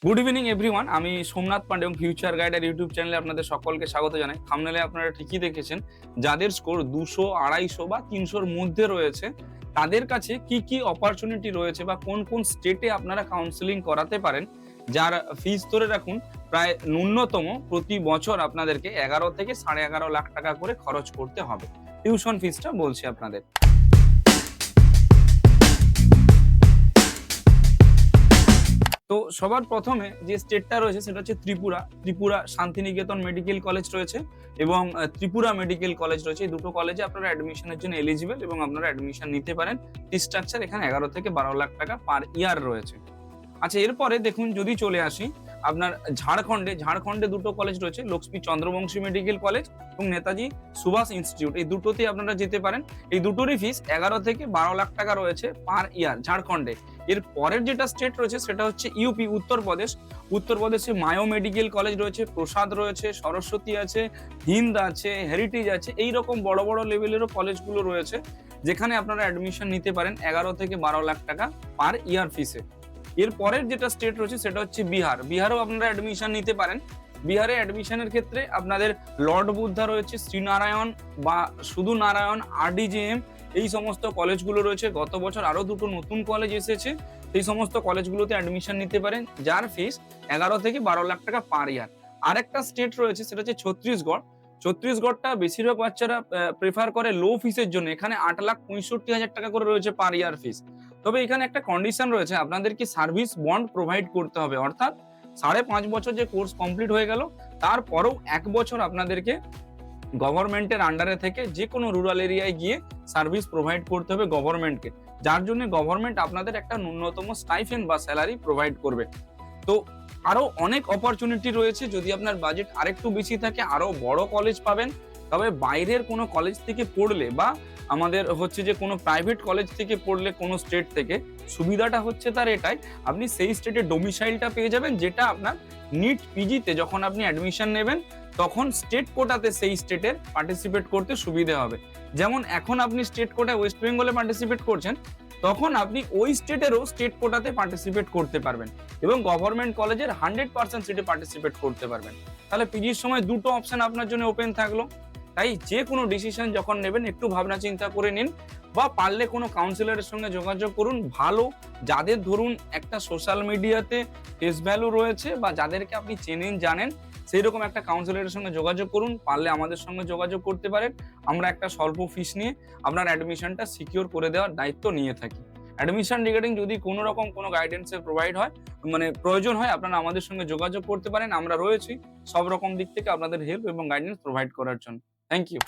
Good evening everyone. আমি সোমনাথ পান্ডে এবং future গাইডের ইউটিউব চ্যানেলে আপনাদের সকলকে স্বাগত জানাই। থাম্বনেলে আপনারা ঠিকই দেখেছেন, যাদের স্কোর 200, 250 বা 300-র মধ্যে রয়েছে, তাদের কাছে কি কি অপরচুনিটি রয়েছে বা কোন কোন স্টেটে আপনারা কাউন্সেলিং করাতে পারেন, যার ফিস ধরে রাখুন প্রায় ন্যূনতম প্রতি বছর আপনাদেরকে 11 থেকে 11.5 লাখ টাকা করে খরচ করতে হবে। টিউশন ফিসটা বলছি আপনাদের। তো সবার প্রথমে যে স্টেটটা রয়েছে সেটা হচ্ছে ত্রিপুরা শান্তিনিকেতন মেডিকেল কলেজ রয়েছে এবং ত্রিপুরা মেডিকেল কলেজ রয়েছে। এই দুটো কলেজে আপনারা অ্যাডমিশনের জন্য এলিজিবল এবং আপনারা অ্যাডমিশন নিতে পারেন। ফি স্ট্রাকচার এখানে 11 থেকে 12 লাখ টাকা পার ইয়ার রয়েছে। আচ্ছা, এরপরে দেখুন, যদি চলে আসি আপনার ঝাড়খণ্ডে দুটো কলেজ রয়েছে, লক্ষ্মী চন্দ্রবংশী মেডিকেল কলেজ এবং নেতাজি সুভাষ ইনস্টিটিউট। এই দুটোতেই আপনারা যেতে পারেন। এই দুটোরই ফিস 11 থেকে 12 লাখ টাকা রয়েছে পার ইয়ার ঝাড়খণ্ডে। এর পরের যেটা স্টেট রয়েছে সেটা হচ্ছে ইউপি, উত্তরপ্রদেশে মায়ো মেডিকেল কলেজ রয়েছে, প্রসাদ রয়েছে, সরস্বতী আছে, হিন্দ আছে, হেরিটেজ আছে। এইরকম বড় বড় লেভেলেরও কলেজগুলো রয়েছে, যেখানে আপনারা অ্যাডমিশন নিতে পারেন 11 থেকে 12 লাখ টাকা পার ইয়ার ফিসে। এর পরের যেটা স্টেট রয়েছে সেটা হচ্ছে বিহারেও আপনারা অ্যাডমিশন নিতে পারেন। বিহারে অ্যাডমিশনের ক্ষেত্রে আপনাদের লর্ড বুদ্ধা রয়েছে, শ্রীনারায়ণ বা শুধু নারায়ণ, আরডিজেএম, এই সমস্ত কলেজগুলো রয়েছে। গত বছর আরো দুটো নতুন কলেজ এসেছে, সেই সমস্ত কলেজগুলোতে অ্যাডমিশন নিতে পারেন, যার ফিস 11 থেকে 12 লাখ টাকা পার ইয়ার। আরেকটা স্টেট রয়েছে সেটা হচ্ছে ছত্তিশগড়টা বেশিরভাগ বাচ্চারা প্রেফার করে লো ফিসের জন্য। এখানে 8,65,000 টাকা করে রয়েছে পার ইয়ার ফিস। তবে এখানে একটা কন্ডিশন রয়েছে, আপনাদেরকে সার্ভিস বন্ড প্রোভাইড করতে হবে, অর্থাৎ 5.5 বছর যে কোর্স কমপ্লিট হয়ে গেল তারপরেও 1 বছর আপনাদেরকে গভর্নমেন্টের আন্ডারে থেকে যে কোনো রুরাল এরিয়ায় গিয়ে সার্ভিস প্রোভাইড করতে হবে গভর্নমেন্টকে, যার জন্য গভর্নমেন্ট আপনাদের একটা ন্যূনতম স্টাইফেন্ড বা স্যালারি প্রোভাইড করবে। তো আরো অনেক অপরচুনিটি রয়েছে, যদি আপনার বাজেট আরেকটু বেশি থাকে আরো বড় কলেজ পাবেন। তবে বাইরের কোনো কলেজ থেকে পড়লে বা আমাদের হচ্ছে যে কোনো প্রাইভেট কলেজ থেকে পড়লে কোনো স্টেট থেকে, সুবিধাটা হচ্ছে তার এটাই, আপনি সেই স্টেটের ডোমিসাইলটা পেয়ে যাবেন, যেটা আপনার নিট পিজিতে যখন আপনি অ্যাডমিশন নেবেন তখন স্টেট কোটাতে সেই স্টেটের পার্টিসিপেট করতে সুবিধা হবে। যেমন এখন আপনি স্টেট কোটায় ওয়েস্ট বেঙ্গলে পার্টিসিপেট করছেন, তখন আপনি ওই স্টেটেরও স্টেট কোটাতে পার্টিসিপেট করতে পারবেন এবং গভর্নমেন্ট কলেজের 100% সিটে পার্টিসিপেট করতে পারবেন। তাহলে পিজির সময় দুটো অপশন আপনার জন্য ওপেন থাকলো। তাই যে কোনো ডিসিশন যখন নেবেন একটু ভাবনা চিন্তা করে নিন, বা পারলে কোনো কাউন্সিলরের সঙ্গে যোগাযোগ করুন। ভালো, যাদের ধরুন একটা সোশ্যাল মিডিয়াতে ফেস ভ্যালু রয়েছে বা যাদেরকে আপনি চেনেন জানেন, সেই রকম একটা কাউন্সিলরের সঙ্গে যোগাযোগ করুন। পারলে আমাদের সঙ্গে যোগাযোগ করতে পারেন। আমরা একটা স্বল্প ফিস নিয়ে আপনার অ্যাডমিশনটা সিকিউর করে দেওয়ার দায়িত্ব নিয়ে থাকি। অ্যাডমিশন রিগার্ডিং যদি কোনো রকম কোনো গাইডেন্সের প্রোভাইড হয়, মানে প্রয়োজন হয়, আপনারা আমাদের সঙ্গে যোগাযোগ করতে পারেন। আমরা রয়েছি সব রকম দিক থেকে আপনাদের হেল্প এবং গাইডেন্স প্রোভাইড করার জন্য। Thank you.